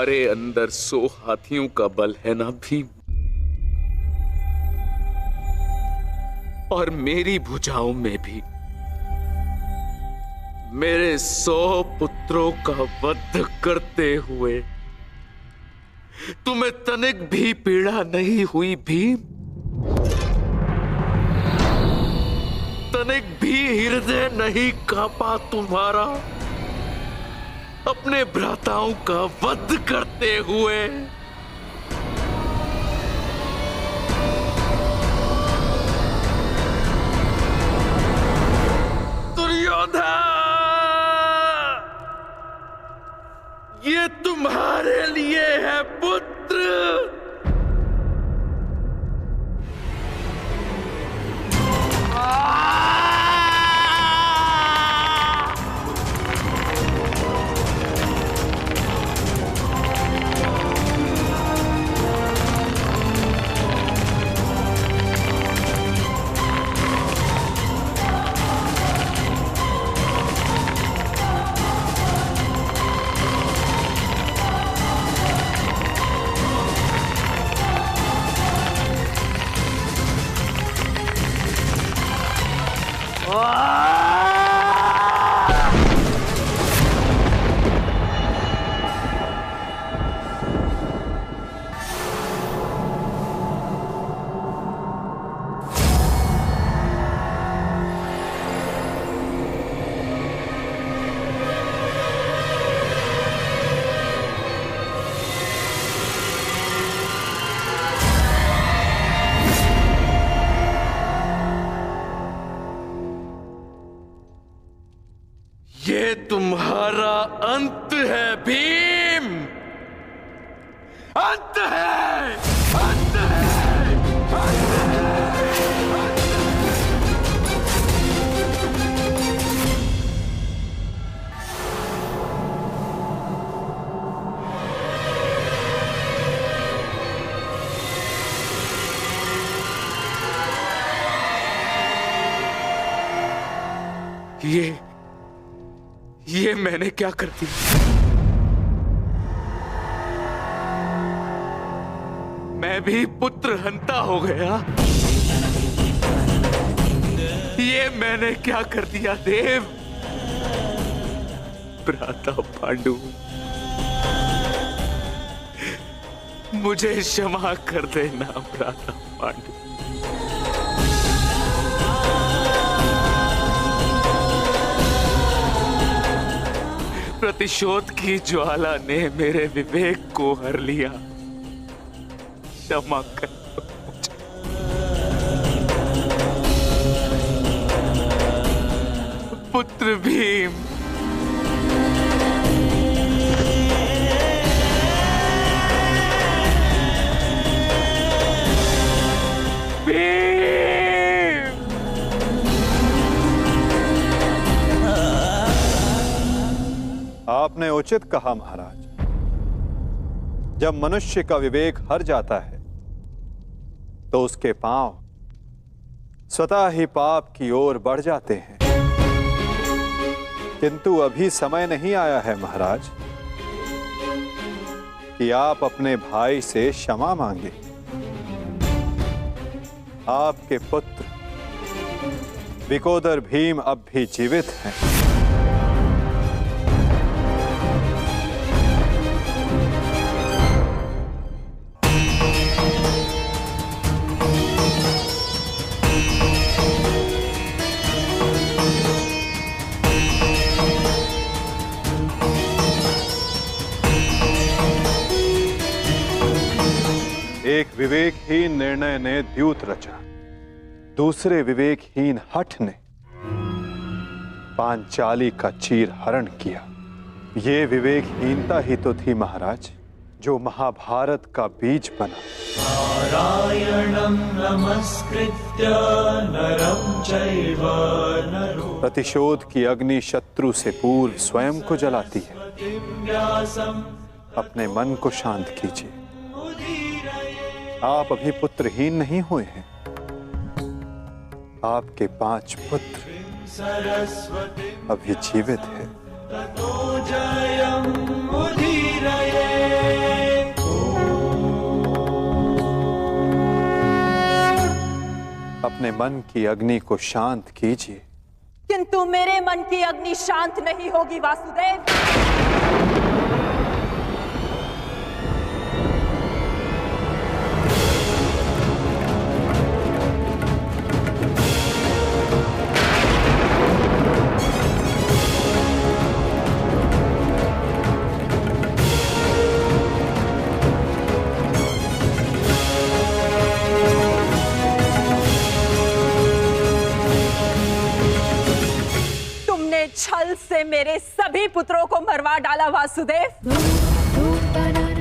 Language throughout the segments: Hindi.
तुम्हारे अंदर 100 हाथियों का बल है ना भीम, और मेरी भुजाओं में भी मेरे 100 पुत्रों का वध करते हुए तुम्हें तनिक भी पीड़ा नहीं हुई भीम? तनिक भी हृदय नहीं कांपा तुम्हारा अपने भ्राताओं का वध करते हुए? दुर्योधन, ये तुम्हारे लिए है पुत्र। ये तुम्हारा अंत है भीम, अंत है, अंत है, अंत है। ये मैंने क्या कर दिया? मैं भी पुत्र हंता हो गया। ये मैंने क्या कर दिया देव? भ्राता पांडु, मुझे क्षमा कर देना भ्राता पांडु। प्रतिशोध की ज्वाला ने मेरे विवेक को हर लिया। क्षमा कर मुझे। पुत्र भीम, आपने उचित कहा महाराज। जब मनुष्य का विवेक हर जाता है तो उसके पांव स्वतः ही पाप की ओर बढ़ जाते हैं। किंतु अभी समय नहीं आया है महाराज कि आप अपने भाई से क्षमा मांगे। आपके पुत्र विकोदर भीम अब भी जीवित हैं। एक विवेकहीन निर्णय ने द्यूत रचा, दूसरे विवेकहीन हठ ने पांचाली का चीर हरण किया। ये विवेकहीनता ही तो थी महाराज जो महाभारत का बीज बना। नारायणं नमस्कृत्य नरं चैव नरोत्तमं। प्रतिशोध की अग्नि शत्रु से पूर्व स्वयं को जलाती है। अपने मन को शांत कीजिए। आप अभी पुत्रहीन नहीं हुए हैं। आपके 5 पुत्र अभी जीवित हैं। अपने मन की अग्नि को शांत कीजिए। किंतु मेरे मन की अग्नि शांत नहीं होगी वासुदेव। छल से मेरे सभी पुत्रों को मरवा डाला वासुदेव।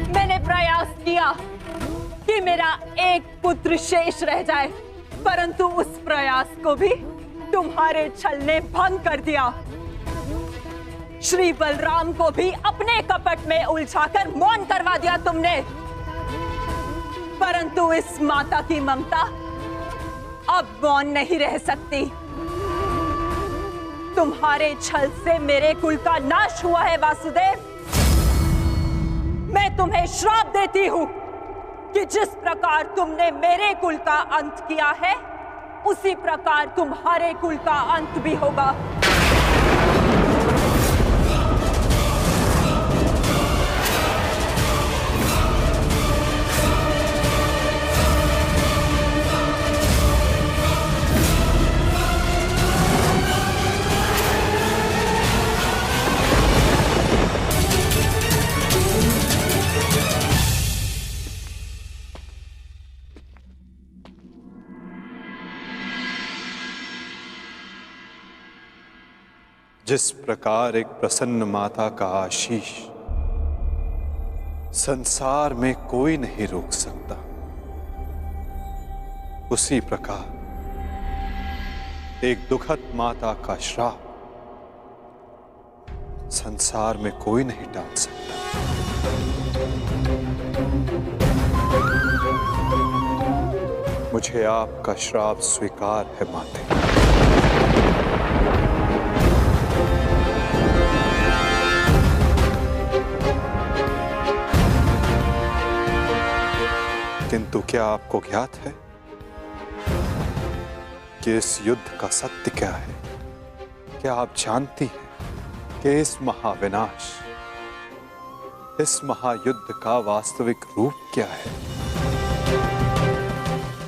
मैंने प्रयास किया कि मेरा एक पुत्र शेष रह जाए, परंतु उस प्रयास को भी तुम्हारे छल ने भंग कर दिया। श्री बलराम को भी अपने कपट में उलझाकर मौन करवा दिया तुमने, परंतु इस माता की ममता अब मौन नहीं रह सकती। तुम्हारे छल से मेरे कुल का नाश हुआ है वासुदेव। मैं तुम्हें श्राप देती हूं कि जिस प्रकार तुमने मेरे कुल का अंत किया है, उसी प्रकार तुम्हारे कुल का अंत भी होगा। जिस प्रकार एक प्रसन्न माता का आशीष संसार में कोई नहीं रोक सकता, उसी प्रकार एक दुखद माता का श्राप संसार में कोई नहीं टाल सकता। मुझे आपका श्राप स्वीकार है माते। किंतु क्या आपको ज्ञात है कि इस युद्ध का सत्य क्या है? क्या आप जानती हैं कि इस महाविनाश, इस महायुद्ध का वास्तविक रूप क्या है?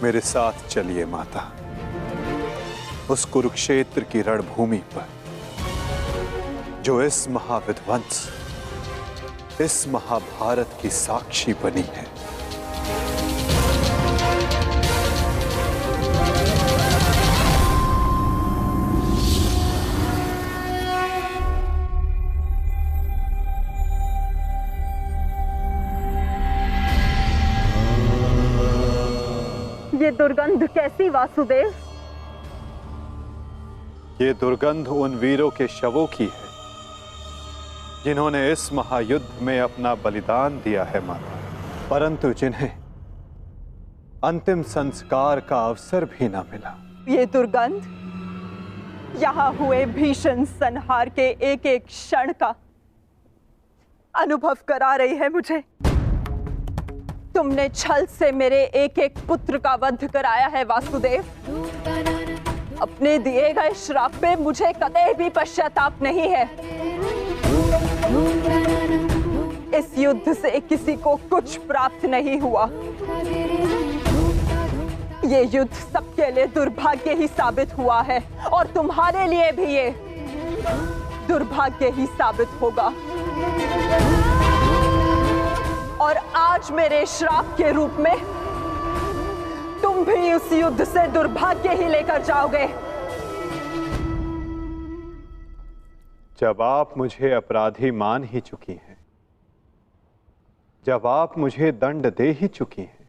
मेरे साथ चलिए माता, उस कुरुक्षेत्र की रणभूमि पर जो इस महाविध्वंस, इस महाभारत की साक्षी बनी है। ये दुर्गंध कैसी वासुदेव? ये दुर्गंध उन वीरों के शवों की है जिन्होंने इस महायुद्ध में अपना बलिदान दिया है माता, परंतु जिन्हें अंतिम संस्कार का अवसर भी ना मिला। ये दुर्गंध यहाँ हुए भीषण संहार के एक एक क्षण का अनुभव करा रही है मुझे। तुमने छल से मेरे एक एक पुत्र का वध कराया है वासुदेव। अपने दिए गए श्राप पे मुझे कतई भी पश्चाताप नहीं है। इस युद्ध से किसी को कुछ प्राप्त नहीं हुआ। ये युद्ध सबके लिए दुर्भाग्य ही साबित हुआ है और तुम्हारे लिए भी ये दुर्भाग्य ही साबित होगा। और आज मेरे श्राप के रूप में तुम भी उस युद्ध से दुर्भाग्य ही लेकर जाओगे। जब आप मुझे अपराधी मान ही चुकी हैं, जब आप मुझे दंड दे ही चुकी हैं,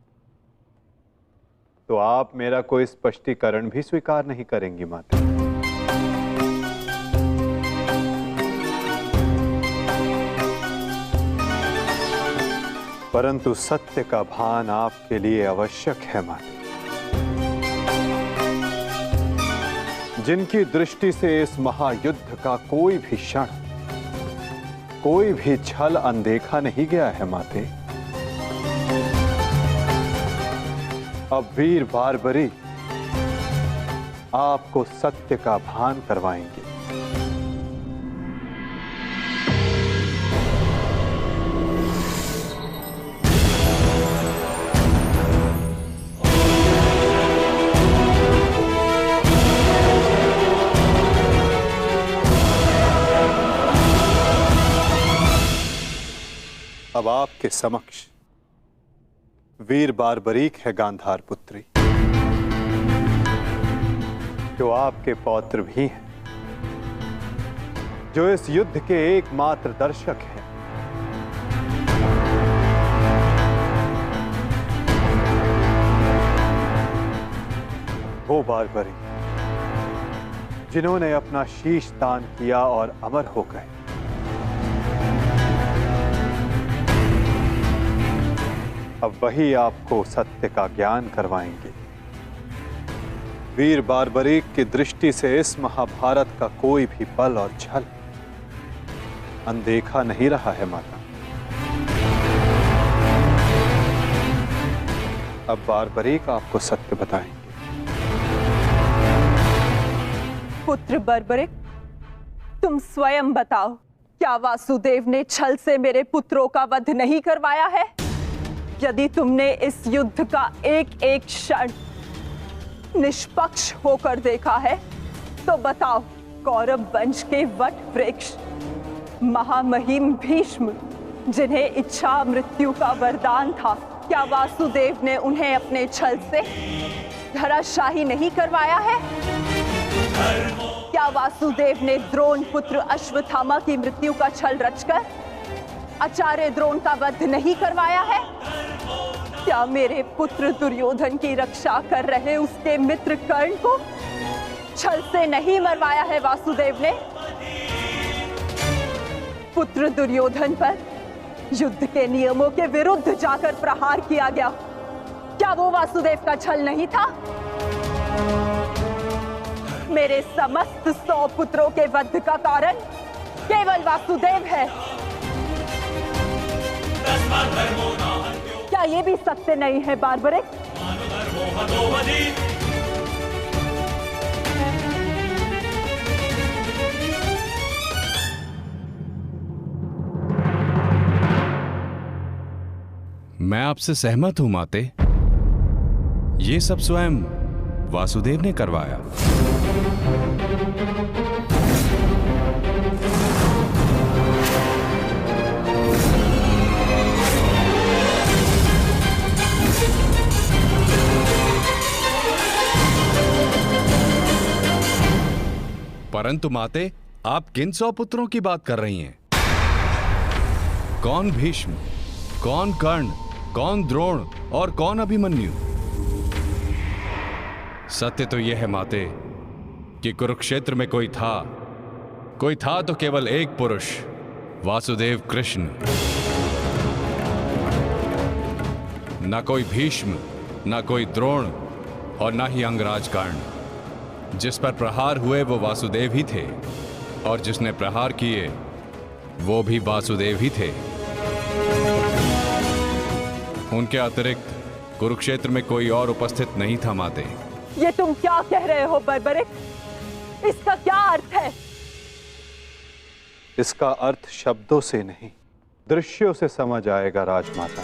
तो आप मेरा कोई स्पष्टीकरण भी स्वीकार नहीं करेंगी माता। परंतु सत्य का भान आपके लिए आवश्यक है माता। जिनकी दृष्टि से इस महायुद्ध का कोई भी क्षण, कोई भी छल अनदेखा नहीं गया है माते, अब वीर बारबरी आपको सत्य का भान करवाएंगे। अब आपके समक्ष वीर बारबरीक है गांधार पुत्री, जो आपके पौत्र भी हैं, जो इस युद्ध के एकमात्र दर्शक हैं। वो बारबरीक जिन्होंने अपना शीश दान किया और अमर हो गए। अब वही आपको सत्य का ज्ञान करवाएंगे। वीर बारबरीक की दृष्टि से इस महाभारत का कोई भी बल और छल अनदेखा नहीं रहा है माता। अब बारबरीक आपको सत्य बताएंगे। पुत्र बारबरीक, तुम स्वयं बताओ, क्या वासुदेव ने छल से मेरे पुत्रों का वध नहीं करवाया है? यदि तुमने इस युद्ध का एक एक क्षण निष्पक्ष होकर देखा है, तो बताओ, कौरव वंश के वट वृक्ष महामहिम भीष्म, जिन्हें इच्छा मृत्यु का वरदान था, क्या वासुदेव ने उन्हें अपने छल से धराशाही नहीं करवाया है? क्या वासुदेव ने द्रोण पुत्र अश्वत्थामा की मृत्यु का छल रचकर आचार्य द्रोण का वध नहीं करवाया है? क्या मेरे पुत्र दुर्योधन की रक्षा कर रहे उसके मित्र कर्ण को छल से नहीं मरवाया है वासुदेव ने? पुत्र दुर्योधन पर युद्ध के नियमों के विरुद्ध जाकर प्रहार किया गया, क्या वो वासुदेव का छल नहीं था? मेरे समस्त 100 पुत्रों के वध का कारण केवल वासुदेव है। क्या ये भी सत्य नहीं है बारबरीक? मैं आपसे सहमत हूं माते। ये सब स्वयं वासुदेव ने करवाया। परंतु माते, आप किन 100 पुत्रों की बात कर रही हैं? कौन भीष्म, कौन कर्ण, कौन द्रोण और कौन अभिमन्यु? सत्य तो यह है माते कि कुरुक्षेत्र में कोई था तो केवल एक पुरुष, वासुदेव कृष्ण। ना कोई भीष्म, ना कोई द्रोण और ना ही अंगराज कर्ण। जिस पर प्रहार हुए वो वासुदेव ही थे, और जिसने प्रहार किए वो भी वासुदेव ही थे। उनके अतिरिक्त कुरुक्षेत्र में कोई और उपस्थित नहीं था माते। ये तुम क्या कह रहे हो बारबरीक? इसका क्या अर्थ है? इसका अर्थ शब्दों से नहीं, दृश्यों से समझ आएगा राजमाता।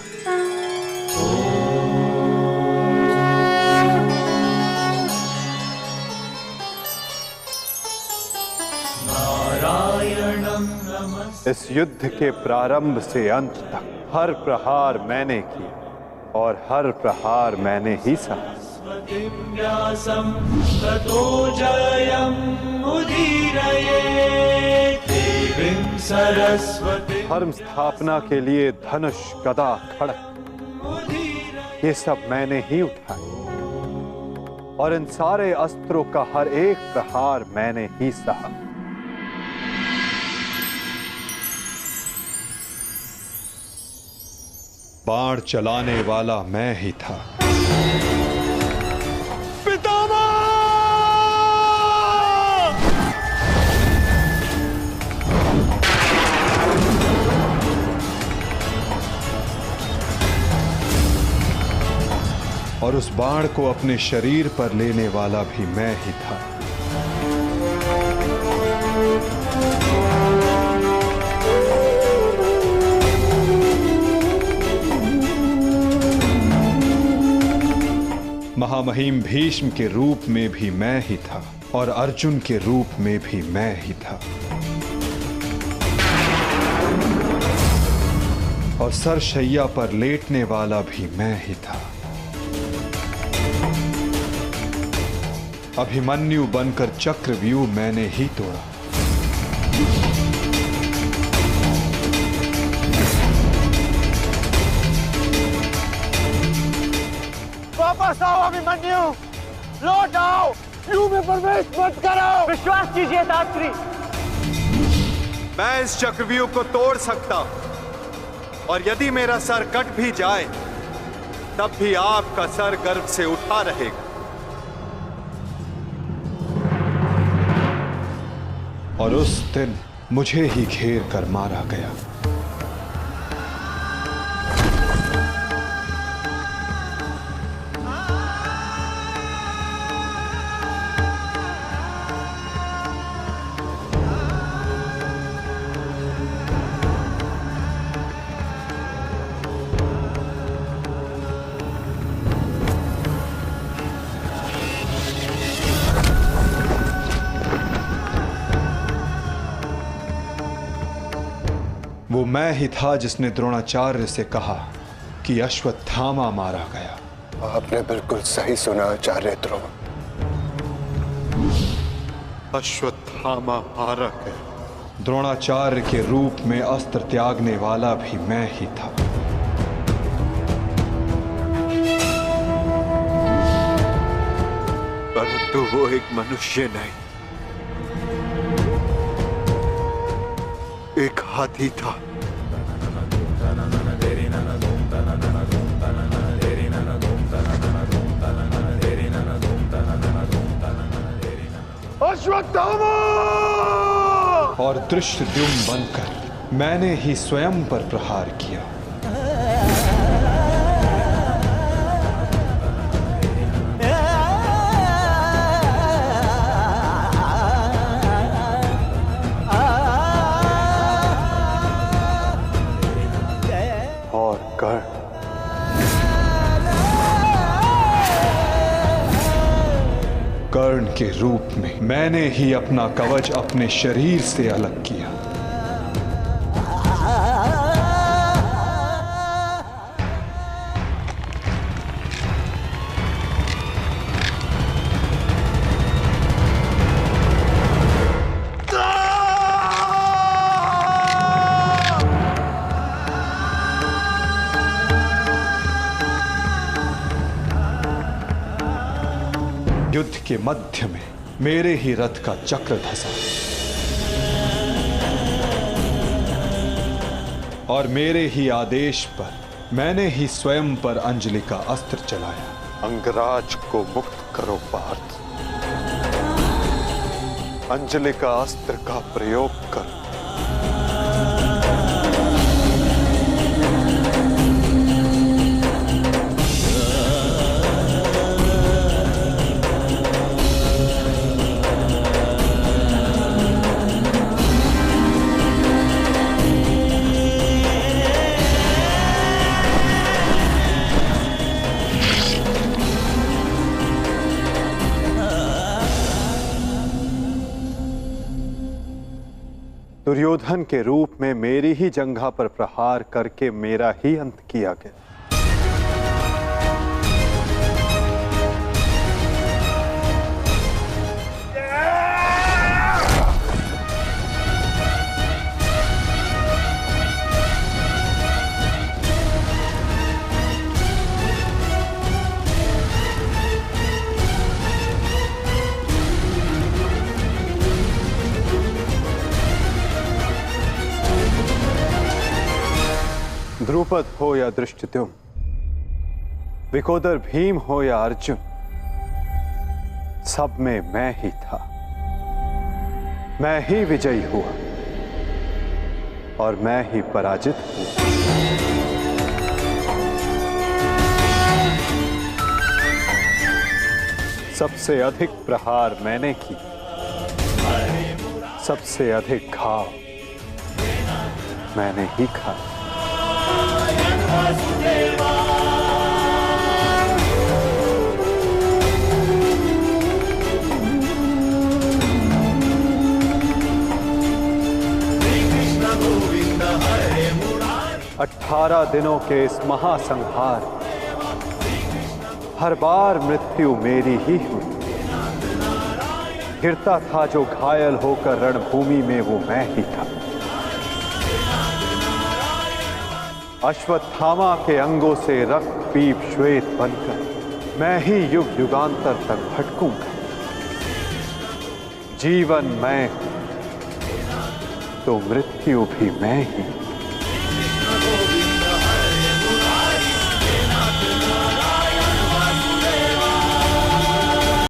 इस युद्ध के प्रारंभ से अंत तक हर प्रहार मैंने किया और हर प्रहार मैंने ही सहा। धर्म स्थापना के लिए धनुष, गदा, खड्ग, ये सब मैंने ही उठाए और इन सारे अस्त्रों का हर एक प्रहार मैंने ही सहा। बाण चलाने वाला मैं ही था। पितामह! और उस बाण को अपने शरीर पर लेने वाला भी मैं ही था। महामहिम भीष्म के रूप में भी मैं ही था और अर्जुन के रूप में भी मैं ही था। और सरशैया पर लेटने वाला भी मैं ही था। अभिमन्यु बनकर चक्रव्यूह मैंने ही तोड़ा। वापस आओ अभिमन्यु, लौट आओ, व्यूह में प्रवेश मत करो। विश्वास कीजिए दात्री, मैं इस चक्रव्यूह को तोड़ सकता हूं, और यदि मेरा सर कट भी जाए तब भी आपका सर गर्व से उठा रहेगा। और उस दिन मुझे ही घेर कर मारा गया। वो मैं ही था जिसने द्रोणाचार्य से कहा कि अश्वत्थामा मारा गया। आपने बिल्कुल सही सुना आचार्य द्रोण। अश्वत्थामा मारा गया। द्रोणाचार्य के रूप में अस्त्र त्यागने वाला भी मैं ही था। परंतु वो एक मनुष्य नहीं, एक हाथी था। अश्वत्थामा! और धृष्टद्युम्न बनकर मैंने ही स्वयं पर प्रहार किया। और कर्ण के रूप में मैंने ही अपना कवच अपने शरीर से अलग किया। युद्ध के मध्य में मेरे ही रथ का चक्र धंसा और मेरे ही आदेश पर मैंने ही स्वयं पर अंजलि का अस्त्र चलाया। अंगराज को मुक्त करो पार्थ, अंजलि का अस्त्र का प्रयोग करो। दुर्योधन के रूप में मेरी ही जंघा पर प्रहार करके मेरा ही अंत किया गया। द्रुपद हो या धृष्टद्युम्न, विकोदर भीम हो या अर्जुन, सब में मैं ही था। मैं ही विजयी हुआ और मैं ही पराजित हुआ। सबसे अधिक प्रहार मैंने की, सबसे अधिक घाव मैंने ही खाया। गोविंद 18 दिनों के इस महासंहार, हर बार मृत्यु मेरी ही हुई। गिरता था जो घायल होकर रणभूमि में, वो मैं ही था। अश्वत्थामा के अंगों से रक्त पीप श्वेत बनकर मैं ही युग युगांतर तक भटकूंगा। जीवन मैं तो मृत्यु भी मैं ही।